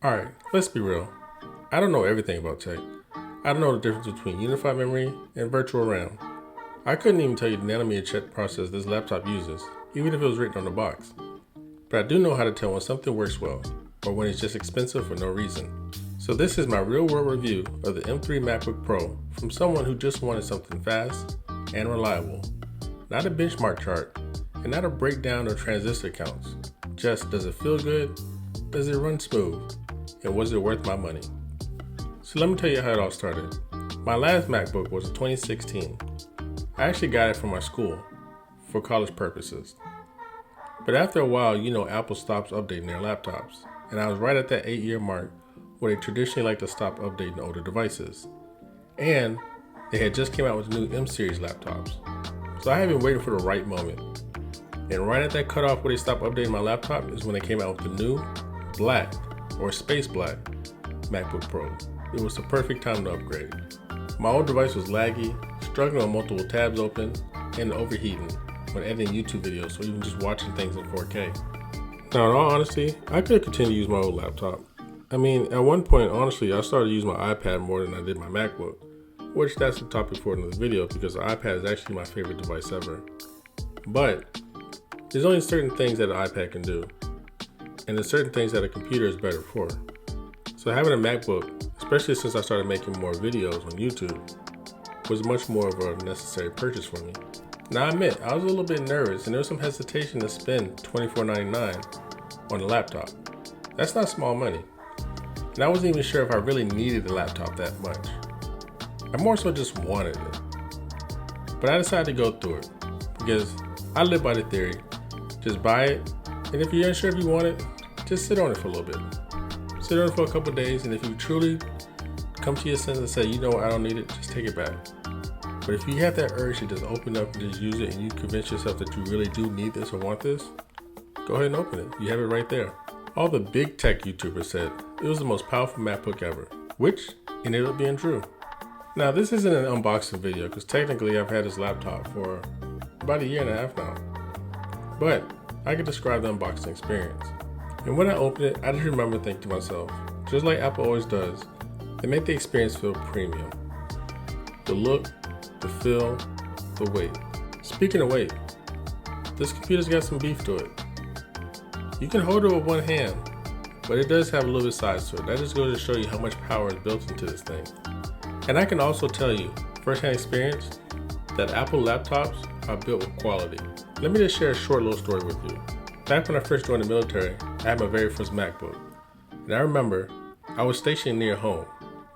Alright, let's be real. I don't know everything about tech. I don't know the difference between unified memory and virtual RAM. I couldn't even tell you the nanometer chip process this laptop uses, even if it was written on the box. But I do know how to tell when something works well, or when it's just expensive for no reason. So this is my real-world review of the M3 MacBook Pro from someone who just wanted something fast and reliable. Not a benchmark chart, and not a breakdown of transistor counts. Just, does it feel good? Does it run smooth? And was it worth my money? So let me tell you how it all started. My last MacBook was a 2016. I actually got it from my school for college purposes. But after a while, Apple stops updating their laptops. And I was right at that 8-year mark where they traditionally like to stop updating older devices. And they had just came out with new M series laptops. So I have been waiting for the right moment. And right at that cutoff where they stopped updating my laptop is when they came out with the new black or space black MacBook Pro. It was the perfect time to upgrade. My old device was laggy, struggling with multiple tabs open, and overheating when editing YouTube videos or even just watching things in 4K. Now in all honesty, I could continue to use my old laptop. At one point, honestly, I started using my iPad more than I did my MacBook, which that's a topic for another video because the iPad is actually my favorite device ever. But there's only certain things that an iPad can do, and there's certain things that a computer is better for. So having a MacBook, especially since I started making more videos on YouTube, was much more of a necessary purchase for me. Now I admit, I was a little bit nervous and there was some hesitation to spend $24.99 on a laptop. That's not small money. And I wasn't even sure if I really needed the laptop that much. I more so just wanted it. But I decided to go through it because I live by the theory, just buy it, and if you're unsure if you want it, just sit on it for a little bit. Sit on it for a couple days, and if you truly come to your senses and say, you know what, I don't need it, just take it back. But if you have that urge to just open up and just use it and you convince yourself that you really do need this or want this, go ahead and open it. You have it right there. All the big tech YouTubers said it was the most powerful MacBook ever, which ended up being true. Now this isn't an unboxing video because technically I've had this laptop for about 1.5 years now. But I could describe the unboxing experience. And when I opened it, I just remember thinking to myself, just like Apple always does, they make the experience feel premium. The look, the feel, the weight. Speaking of weight, this computer's got some beef to it. You can hold it with one hand, but it does have a little bit of size to it. That just goes to show you how much power is built into this thing. And I can also tell you, first-hand experience, that Apple laptops are built with quality. Let me just share a short little story with you. Back when I first joined the military, I had my very first MacBook. And I remember I was stationed near home.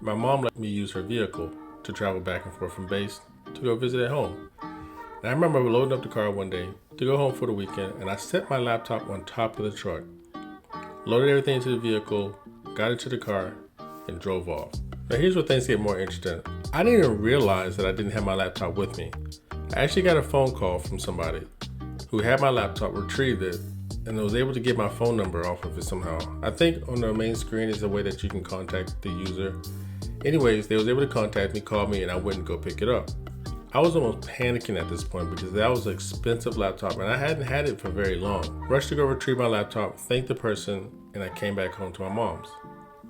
My mom let me use her vehicle to travel back and forth from base to go visit at home. And I remember loading up the car one day to go home for the weekend, and I set my laptop on top of the truck, loaded everything into the vehicle, got into the car, and drove off. Now here's where things get more interesting. I didn't even realize that I didn't have my laptop with me. I actually got a phone call from somebody who had my laptop, retrieved it, and was able to get my phone number off of it somehow. I think on the main screen is a way that you can contact the user. Anyways, they was able to contact me, call me, and I went and go pick it up. I was almost panicking at this point because that was an expensive laptop and I hadn't had it for very long. Rushed to go retrieve my laptop, thanked the person, and I came back home to my mom's.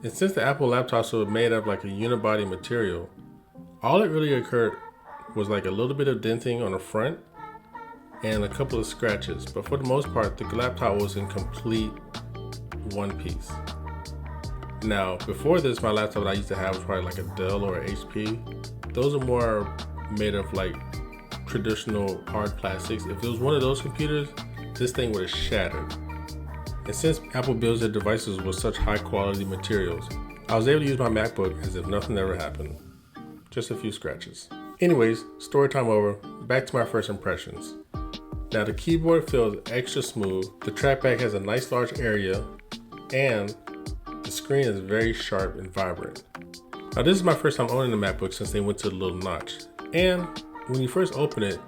And since the Apple laptops were made of like a unibody material, all that really occurred was like a little bit of denting on the front and a couple of scratches. But for the most part, the laptop was in complete one piece. Now, before this, my laptop that I used to have was probably like a Dell or an HP. Those are more made of like traditional hard plastics. If it was one of those computers, this thing would have shattered. And since Apple builds their devices with such high quality materials, I was able to use my MacBook as if nothing ever happened. Just a few scratches. Anyways, story time over, back to my first impressions. Now the keyboard feels extra smooth, the trackpad has a nice large area, and the screen is very sharp and vibrant. Now this is my first time owning a MacBook since they went to the little notch. And when you first open it,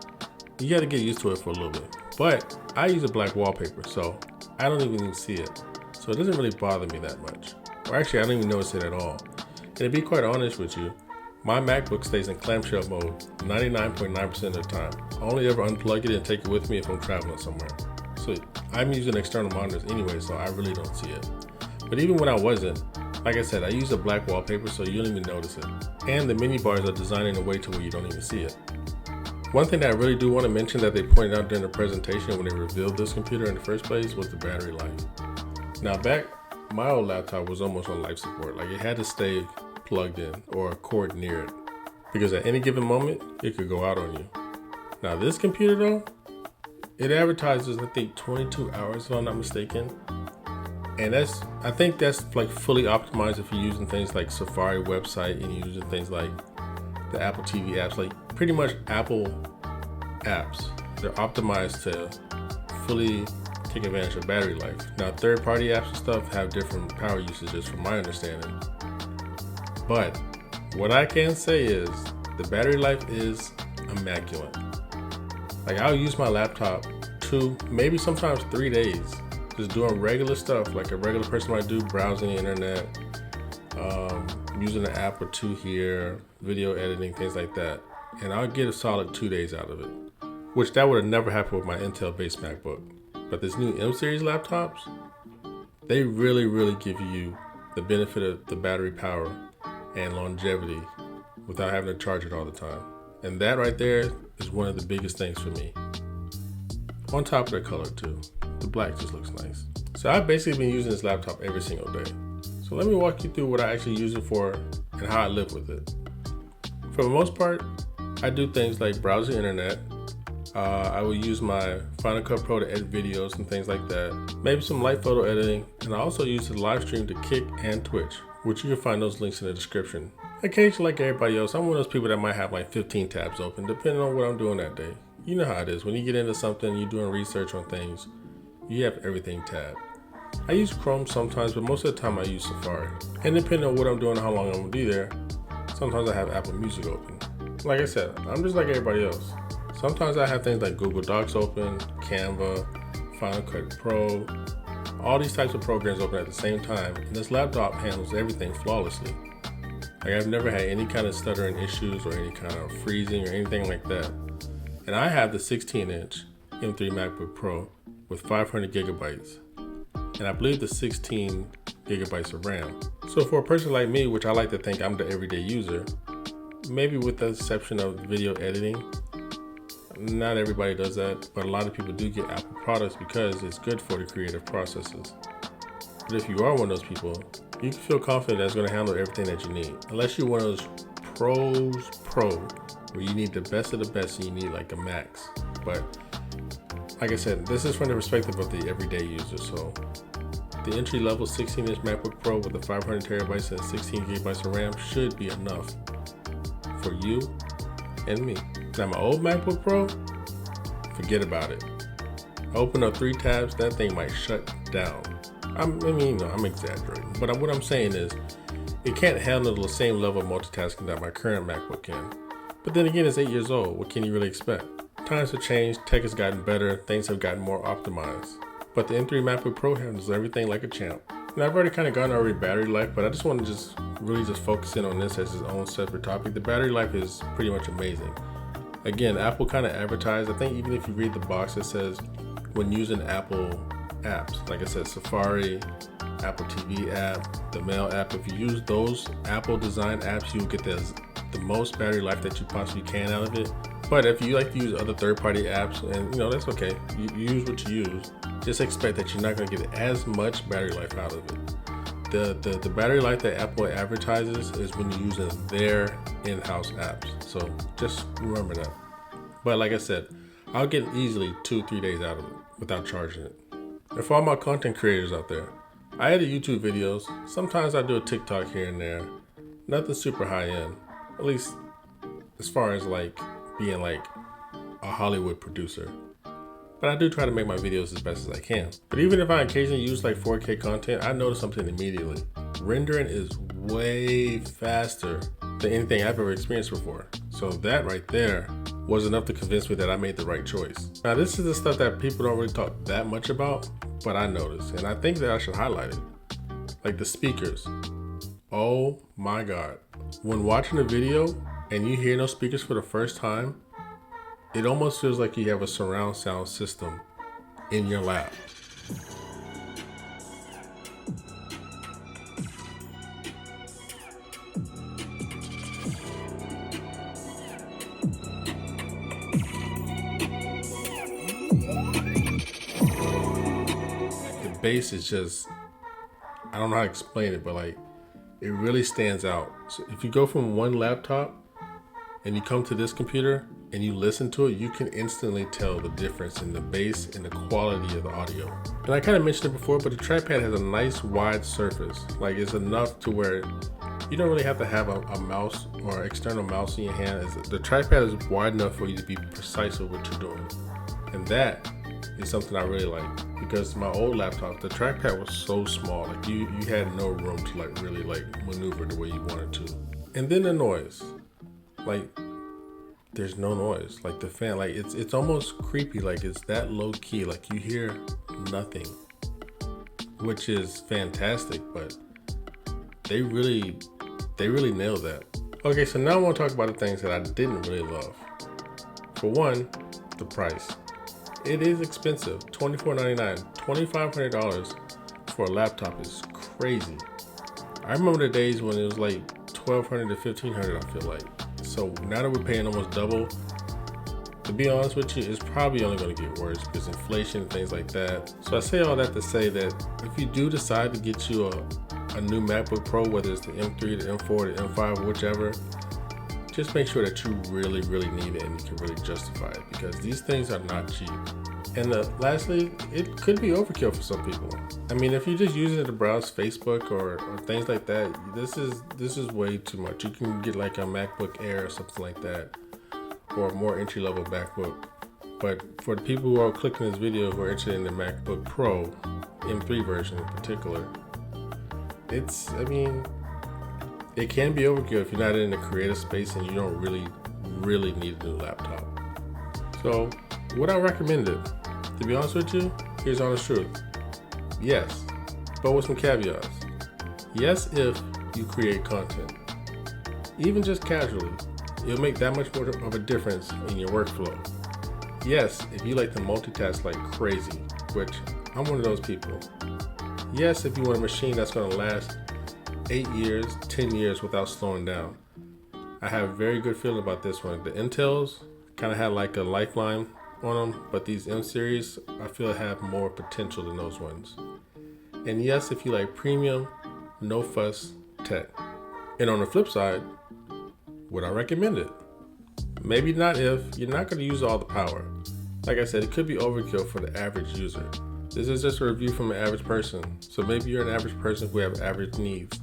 you gotta get used to it for a little bit. But I use a black wallpaper, so I don't even see it. So it doesn't really bother me that much. Or actually, I don't even notice it at all. And to be quite honest with you, my MacBook stays in clamshell mode 99.9% of the time. I only ever unplug it and take it with me if I'm traveling somewhere. So I'm using external monitors anyway, so I really don't see it. But even when I wasn't, like I said, I use a black wallpaper so you don't even notice it. And the menu bars are designed in a way to where you don't even see it. One thing that I really do want to mention that they pointed out during the presentation when they revealed this computer in the first place was the battery life. Now back, my old laptop was almost on life support. Like it had to stay plugged in or a cord near it, because at any given moment, it could go out on you. Now this computer though, it advertises I think 22 hours if I'm not mistaken. And I think that's like fully optimized if you're using things like Safari website and you're using things like the Apple TV apps, like pretty much Apple apps. They're optimized to fully take advantage of battery life. Now third-party apps and stuff have different power usages from my understanding. But what I can say is the battery life is immaculate. Like I'll use my laptop 2, maybe sometimes 3 days just doing regular stuff like a regular person might do, browsing the internet, using an app or 2 here, video editing, things like that. And I'll get a solid 2 days out of it, which that would have never happened with my Intel-based MacBook. But this new M series laptops, they really give you the benefit of the battery power and longevity without having to charge it all the time. And that right there is one of the biggest things for me. On top of the color too. The black just looks nice. So I've basically been using this laptop every single day. So let me walk you through what I actually use it for and how I live with it. For the most part, I do things like browse the internet. I will use my Final Cut Pro to edit videos and things like that. Maybe some light photo editing. And I also use the live stream to Kick and Twitch, which you can find those links in the description. Occasionally, like everybody else, I'm one of those people that might have like 15 tabs open, depending on what I'm doing that day. You know how it is. When you get into something, you're doing research on things, you have everything tabbed. I use Chrome sometimes, but most of the time I use Safari. And depending on what I'm doing and how long I'm gonna be there, sometimes I have Apple Music open. Like I said, I'm just like everybody else. Sometimes I have things like Google Docs open, Canva, Final Cut Pro, all these types of programs open at the same time, and this laptop handles everything flawlessly. Like I've never had any kind of stuttering issues or any kind of freezing or anything like that. And I have the 16-inch M3 MacBook Pro with 500 gigabytes. And I believe the 16 gigabytes of RAM. So for a person like me, which I like to think I'm the everyday user, maybe with the exception of video editing, not everybody does that, but a lot of people do get Apple products because it's good for the creative processes. But if you are one of those people, you can feel confident that it's going to handle everything that you need. Unless you're one of those pro, where you need the best of the best and you need like a max. But like I said, this is from the perspective of the everyday user. So the entry level 16-inch MacBook Pro with the 500 terabytes and 16 gigabytes of RAM should be enough for you and me. Now my old MacBook Pro, forget about it. I open up 3 tabs, that thing might shut down. I'm exaggerating, but what I'm saying is it can't handle the same level of multitasking that my current MacBook can. But then again, it's 8 years old. What can you really expect? Times have changed, tech has gotten better, things have gotten more optimized. But the M3 MacBook Pro handles everything like a champ. And I've already kind of gone over battery life, but I just want to really focus in on this as its own separate topic. The battery life is pretty much amazing. Again, Apple kind of advertised, I think even if you read the box, it says when using Apple apps, like I said, Safari, Apple TV app, the Mail app, if you use those Apple designed apps, you'll get the most battery life that you possibly can out of it. But if you like to use other third-party apps, and that's okay, you use what you use, just expect that you're not going to get as much battery life out of it. The battery life that Apple advertises is when you're using their in-house apps. So just remember that. But like I said, I'll get easily 2-3 days out of it without charging it. And for all my content creators out there, I edit YouTube videos. Sometimes I do a TikTok here and there. Nothing super high end, at least as far as like being like a Hollywood producer. But I do try to make my videos as best as I can. But even if I occasionally use like 4K content, I notice something immediately. Rendering is way faster than anything I've ever experienced before. So that right there was enough to convince me that I made the right choice. Now this is the stuff that people don't really talk that much about, but I noticed, and I think that I should highlight it. Like the speakers. Oh my God. When watching a video and you hear those speakers for the first time, it almost feels like you have a surround sound system in your lap. base is just, I don't know how to explain it, but like it really stands out. So if you go from one laptop and you come to this computer and you listen to it, you can instantly tell the difference in the bass and the quality of the audio. And I kind of mentioned it before, but the trackpad has a nice wide surface. Like it's enough to where you don't really have to have a mouse or external mouse in your hand. The trackpad is wide enough for you to be precise with what you're doing. And that is something I really like, because my old laptop, the trackpad was so small. Like you had no room to like really like maneuver the way you wanted to. And then the noise, like there's no noise. Like the fan, like it's almost creepy. Like it's that low key. Like you hear nothing, which is fantastic. But they really nailed that. Okay, so now I want to talk about the things that I didn't really love. For one, the price. It is expensive, $24.99, $2,500 for a laptop is crazy. I remember the days when it was like $1,200 to $1,500, I feel like. So now that we're paying almost double, to be honest with you, it's probably only going to get worse because inflation and things like that. So I say all that to say that if you do decide to get you a new MacBook Pro, whether it's the M3, the M4, the M5, whichever, just make sure that you really need it and you can really justify it, because these things are not cheap. And lastly, it could be overkill for some people. I mean, if you're just using it to browse Facebook or things like that, this is way too much. You can get like a MacBook Air or something like that, or a more entry-level MacBook. But for the people who are clicking this video who are interested in the MacBook Pro, M3 version in particular, it can be overkill if you're not in the creative space and you don't really need a new laptop. So, would I recommend it? To be honest with you, here's the honest truth. Yes, but with some caveats. Yes, if you create content. Even just casually, it'll make that much more of a difference in your workflow. Yes, if you like to multitask like crazy, which I'm one of those people. Yes, if you want a machine that's going to last 8 years, 10 years without slowing down. I have a very good feeling about this one. The Intels kind of had like a lifeline on them, but these M series I feel have more potential than those ones. And yes, if you like premium, no fuss tech. And on the flip side, would I recommend it? Maybe not if you're not going to use all the power. Like I said, it could be overkill for the average user. This is just a review from an average person. So maybe you're an average person who have average needs.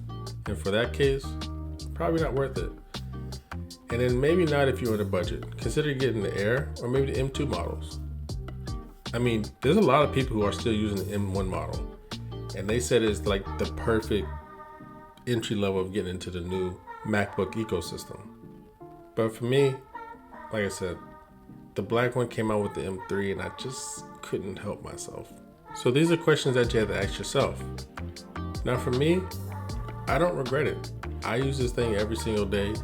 And for that case, probably not worth it. And then maybe not if you're on a budget. Consider getting the Air or maybe the M2 models. I mean, there's a lot of people who are still using the M1 model, and they said it's like the perfect entry level of getting into the new MacBook ecosystem. But for me, like I said, the black one came out with the M3 and I just couldn't help myself. So these are questions that you have to ask yourself. Now for me, I don't regret it. I use this thing every single day.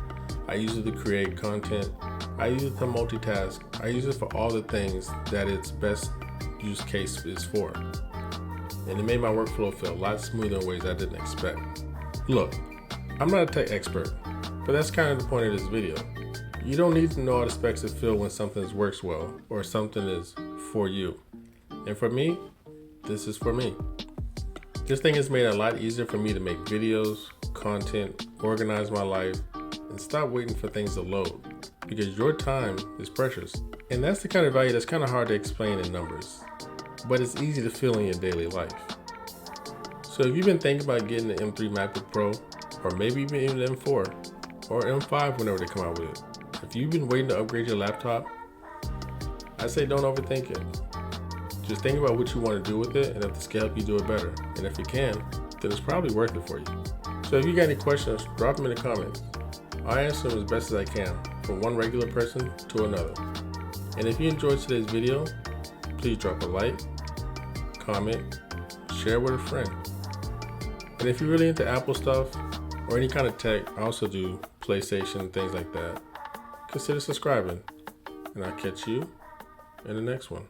I use it to create content. I use it to multitask. I use it for all the things that its best use case is for. And it made my workflow feel a lot smoother in ways I didn't expect. Look, I'm not a tech expert, but that's kind of the point of this video. You don't need to know all the specs to feel when something works well or something is for you. And for me, this is for me. This thing has made it a lot easier for me to make videos, content, organize my life, and stop waiting for things to load, because your time is precious. And that's the kind of value that's kind of hard to explain in numbers, but it's easy to feel in your daily life. So if you've been thinking about getting the M3 MacBook Pro, or maybe even the M4, or M5 whenever they come out with it, if you've been waiting to upgrade your laptop, I say don't overthink it. Just think about what you want to do with it and if this can help you do it better. And if it can, then it's probably worth it for you. So if you got any questions, drop them in the comments. I'll answer them as best as I can, from one regular person to another. And if you enjoyed today's video, please drop a like, comment, share with a friend. And if you're really into Apple stuff or any kind of tech, I also do PlayStation, things like that, consider subscribing. And I'll catch you in the next one.